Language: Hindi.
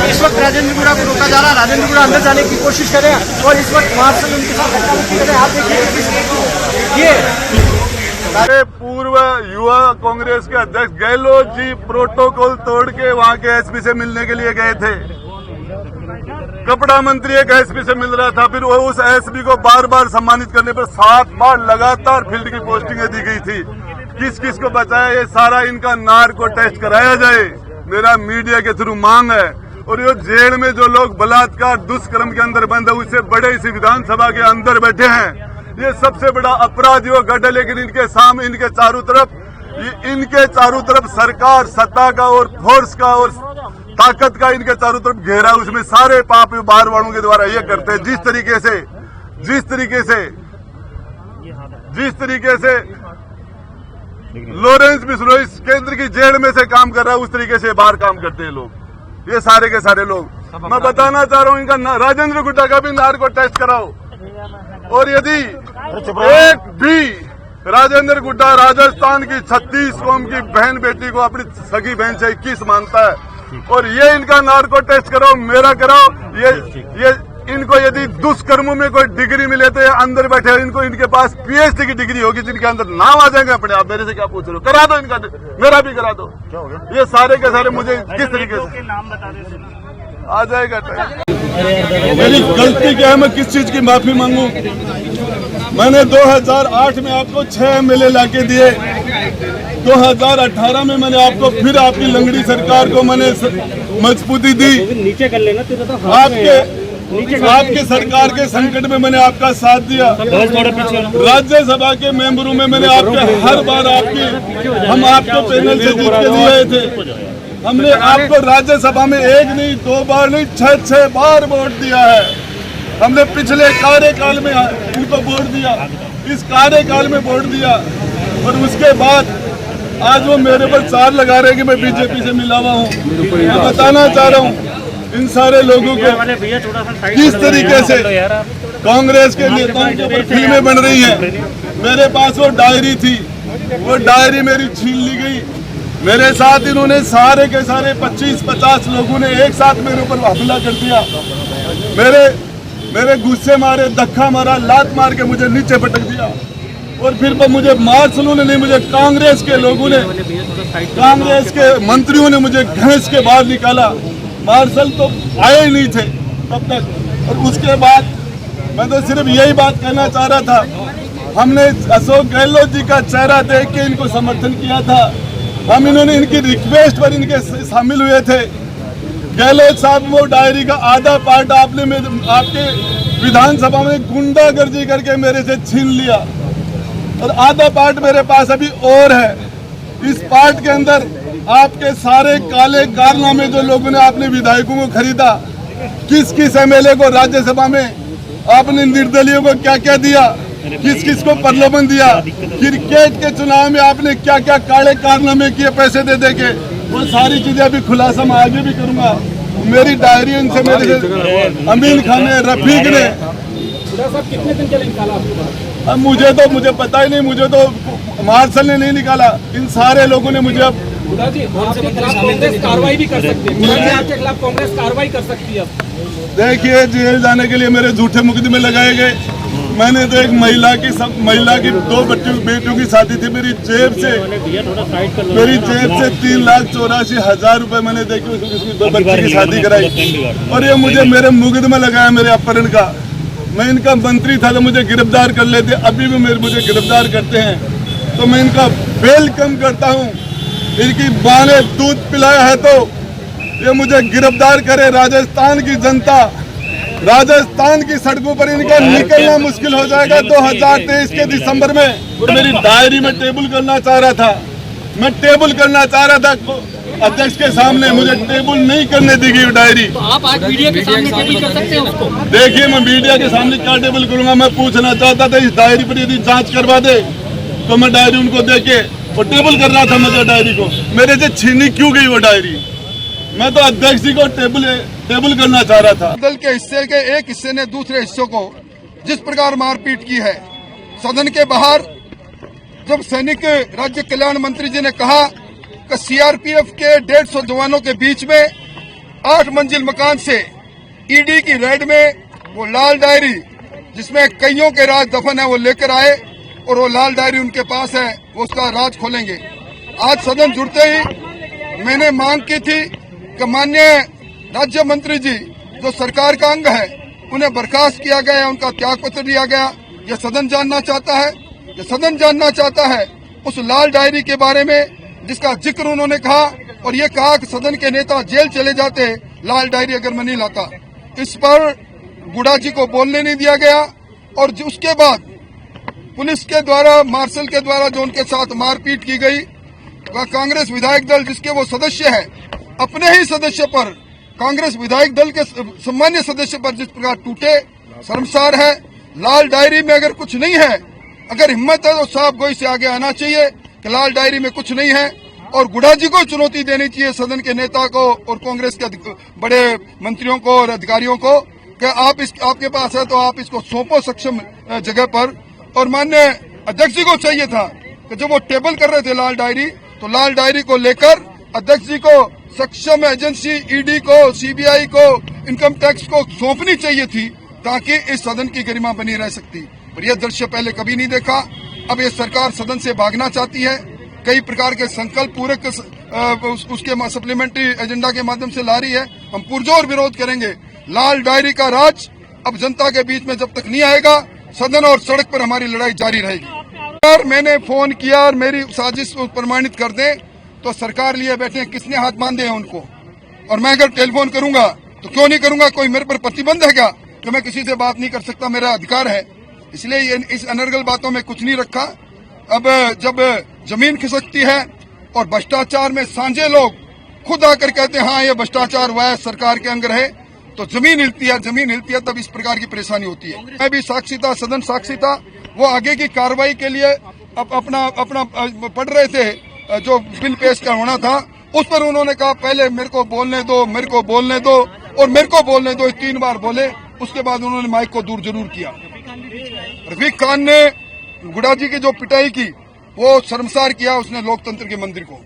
इस वक्त राजेंद्र गुड़ा को रोका जा रहा है, राजेंद्र गुड़ा अंदर जाने की कोशिश कर रहे हैं और इस वक्त मार्शल उनके साथ धक्का मुक्की कर रहे हैं। आप देखिए ये पूर्व युवा कांग्रेस के अध्यक्ष गहलोत जी प्रोटोकॉल तोड़ के वहां के एसपी से मिलने के लिए गए थे। कपड़ा मंत्री एक एसपी से मिल रहा था, फिर वो उस एसपी को बार बार सम्मानित करने पर 7 बार लगातार फील्ड की पोस्टिंगें दी गई थी। किस किस को बचाया, ये सारा इनका नार्को टेस्ट कराया जाए, मेरा मीडिया के थ्रू मांग है। और ये जेल में जो लोग बलात्कार दुष्कर्म के अंदर बंद है, उससे बड़े इसी विधानसभा के अंदर बैठे हैं। ये सबसे बड़ा अपराधी वो गड्ढा, लेकिन इनके सामने इनके चारों तरफ सरकार सत्ता का और फोर्स का और ताकत का इनके चारों तरफ घेरा, उसमें सारे पाप बाहर वालों के द्वारा ये करते हैं। जिस तरीके से लॉरेंस बिश्नोई केंद्र की जेल में से काम कर रहा है, उस तरीके से बाहर काम करते हैं लोग, ये सारे के सारे लोग। मैं बताना चाह रहा हूँ, इनका राजेंद्र गुड्डा का भी नार्को टेस्ट कराओ। और यदि एक भी राजेंद्र गुड्डा राजस्थान की 36 कौम की बहन बेटी को अपनी सगी बहन से 21 मानता है, और ये इनका नार्को टेस्ट कराओ, मेरा कराओ। ये इनको यदि दुष्कर्मों में कोई डिग्री मिले तो ये अंदर बैठे, इनको इनके पास पीएचडी की डिग्री होगी जिनके अंदर नाम आ जाएंगे अपने आप। मेरे से क्या पूछ रहे हो, करा दो इनका, मेरा भी करा दो। ये सारे के सारे मुझे किस तरीके से नाम बता दें आ जाएगा। मेरी गलती क्या है, मैं किस चीज की माफी मांगू। मैंने 2008 में आपको 6 MLA लाके दिए, 2018 में मैंने आपको फिर आपकी लंगड़ी सरकार को मैंने मजबूती दी। नीचे कर लेना आपके सरकार के संकट में मैंने आपका साथ दिया। राज्यसभा के मेंबरों में मैंने आपके हर बार हम आपको पैनल से जीत के दिए थे। हमने आपको राज्यसभा में 1 नहीं 2 बार नहीं 6 बार वोट दिया है। हमने पिछले कार्यकाल में इनको वोट दिया, इस कार्यकाल में वोट दिया, और उसके बाद आज वो मेरे पर 4 लगा रहे हैं कि मैं बीजेपी से मिला हुआ हूँ। मैं बताना चाह रहा हूँ इन सारे लोगों को किस तरीके से कांग्रेस के नेताओं के ऊपर फिल्में बन रही हैं। मेरे पास वो डायरी थी, वो डायरी मेरी छीन ली गई। मेरे साथ इन्होंने सारे के सारे 25-50 लोगों ने एक साथ मेरे ऊपर हमला कर दिया। मेरे गुस्से मारे, धक्का मारा, लात मार के मुझे नीचे पटक दिया। और फिर मुझे मार्शलों ने नहीं, मुझे कांग्रेस के लोगों ने, कांग्रेस के मंत्रियों ने मुझे घसीट के बाहर निकाला। मार्शल तो आए ही नहीं थे तब तक। और उसके बाद मैं तो सिर्फ यही बात कहना चाह रहा था, हमने अशोक गहलोत जी का चेहरा देख के इनको समर्थन किया था। हम इन्होंने इनकी रिक्वेस्ट पर इनके शामिल हुए थे। गहलोत साहब, वो डायरी का आधा पार्ट आपने आपके विधानसभा में गुंडागर्दी करके मेरे से छीन लिया, और आधा पार्ट मेरे पास अभी और है। इस पार्ट के अंदर आपके सारे काले कारनामे, जो लोगों ने आपने विधायकों को खरीदा, किस MLA को राज्यसभा में आपने निर्दलीयों को क्या क्या दिया, किस किस को प्रलोभन दिया, क्रिकेट के चुनाव में आपने क्या क्या काले कारनामे किए पैसे दे के, वो सारी चीजें अभी खुलासा मैं आगे भी करूंगा। मेरी डायरी उनसे मेरे से अमीन खान ने, रफीक ने। कितने दिन के निकाला आपके पास? अब मुझे पता ही नहीं, मुझे तो मार्शल ने नहीं निकाला, इन सारे लोगों ने मुझे। अब आपके खिलाफ कांग्रेस कार्रवाई भी कर सकती है, आपके खिलाफ कांग्रेस कार्रवाई कर सकती है। अब देखिए, जेल जाने के लिए मेरे झूठे मुकदमे लगाए गए। मैंने तो एक महिला की 2 बेटियों की शादी थी, मेरी जेब से 3,84,000 रुपए मैंने देखे उसकी 2 बच्ची की शादी कराई। और ये मुझे मेरे मुकदमा लगाया मेरे अपहरण का। मैं इनका मंत्री था तो मुझे गिरफ्तार कर लेते, अभी भी मुझे गिरफ्तार करते हैं तो मैं इनका वेलकम करता हूँ। इनकी मां ने दूध पिलाया है तो ये मुझे गिरफ्तार करे। राजस्थान की जनता, राजस्थान की सड़कों पर इनका निकलना मुश्किल हो जाएगा 2023 के दिसंबर में। मेरी डायरी में टेबल करना चाह रहा था, मैं टेबल करना चाह रहा था अध्यक्ष के सामने, मुझे टेबल नहीं करने दी गई डायरी। तो आप आज मीडिया के सामने टेबल कर सकते हैं उसको? देखिए, मैं मीडिया के सामने क्या टेबल करूंगा। मैं पूछना चाहता था इस डायरी पर यदि जांच करवा दे तो मैं डायरी उनको देके और टेबल कर रहा था। मुझे डायरी को मेरे से छीनी क्यों गई वो डायरी? मैं तो अध्यक्ष जी को टेबल करना चाह रहा था। दल के हिस्से के एक हिस्से ने दूसरे हिस्सों को जिस प्रकार मारपीट की है, सदन के बाहर जब सैनिक राज्य कल्याण मंत्री जी ने कहा कि सीआरपीएफ के 150 जवानों के बीच में 8 मंजिल मकान से ईडी की रेड में वो लाल डायरी जिसमें कईयों के राज दफन है वो लेकर आए और वो लाल डायरी उनके पास है, वो उसका राज खोलेंगे। आज सदन जुड़ते ही मैंने मांग की थी कि माननीय राज्य मंत्री जी जो सरकार का अंग है उन्हें बर्खास्त किया गया, उनका त्याग पत्र दिया गया। यह सदन जानना चाहता है, यह सदन जानना चाहता है उस लाल डायरी के बारे में जिसका जिक्र उन्होंने कहा और ये कहा कि सदन के नेता जेल चले जाते लाल डायरी अगर मैं नहीं लाता। इस पर गुड़ा जी को बोलने नहीं दिया गया और उसके बाद पुलिस के द्वारा, मार्शल के द्वारा जो उनके साथ मारपीट की गई, कांग्रेस विधायक दल जिसके वो सदस्य है, अपने ही सदस्य पर, कांग्रेस विधायक दल के सामान्य सदस्य पर जिस प्रकार टूटे, शर्मसार है। लाल डायरी में अगर कुछ नहीं है, अगर हिम्मत है तो साहब गोई से आगे आना चाहिए कि लाल डायरी में कुछ नहीं है और गुड़ा जी को चुनौती देनी चाहिए, सदन के नेता को और कांग्रेस के बड़े मंत्रियों को और अधिकारियों को कि आपके पास है तो आप इसको सौंपो सक्षम जगह पर। और माननीय अध्यक्ष जी को चाहिए था कि जब वो टेबल कर रहे थे लाल डायरी, तो लाल डायरी को लेकर अध्यक्ष जी को सक्षम एजेंसी ईडी को, सीबीआई को, इनकम टैक्स को सौंपनी चाहिए थी ताकि इस सदन की गरिमा बनी रह सकती। पर यह दृश्य पहले कभी नहीं देखा। अब ये सरकार सदन से भागना चाहती है, कई प्रकार के संकल्प पूरक उसके सप्लीमेंट्री एजेंडा के माध्यम से ला रही है। हम पुरजोर विरोध करेंगे। लाल डायरी का राज अब जनता के बीच में जब तक नहीं आएगा, सदन और सड़क पर हमारी लड़ाई जारी रहेगी। मैंने फोन किया और मेरी साजिश को प्रमाणित कर दें तो सरकार लिए बैठे हैं, किसने हाथ बांधे हैं उनको? और मैं अगर टेलीफोन करूंगा तो क्यों नहीं करूंगा? कोई मेरे पर प्रतिबंध है क्या कि मैं किसी से बात नहीं कर सकता? मेरा अधिकार है। इसलिए इस अनर्गल बातों में कुछ नहीं रखा। अब जब जमीन खिसकती है और भ्रष्टाचार में सांझे लोग खुद आकर कहते हैं हाँ ये भ्रष्टाचार हुआ है, सरकार के अंग रहे, तो जमीन हिलती है तब इस प्रकार की परेशानी होती है। मैं भी साक्षी था, सदन साक्षी था। वो आगे की कार्रवाई के लिए अपना पढ़ रहे थे, जो बिल पेश का होना था उस पर उन्होंने कहा पहले मेरे को बोलने दो, मेरे को बोलने दो और मेरे को बोलने दो, 3 बार बोले। उसके बाद उन्होंने माइक को दूर जरूर किया। रफीक खान ने गुड़ा जी की जो पिटाई की वो शर्मसार किया उसने लोकतंत्र के मंदिर को।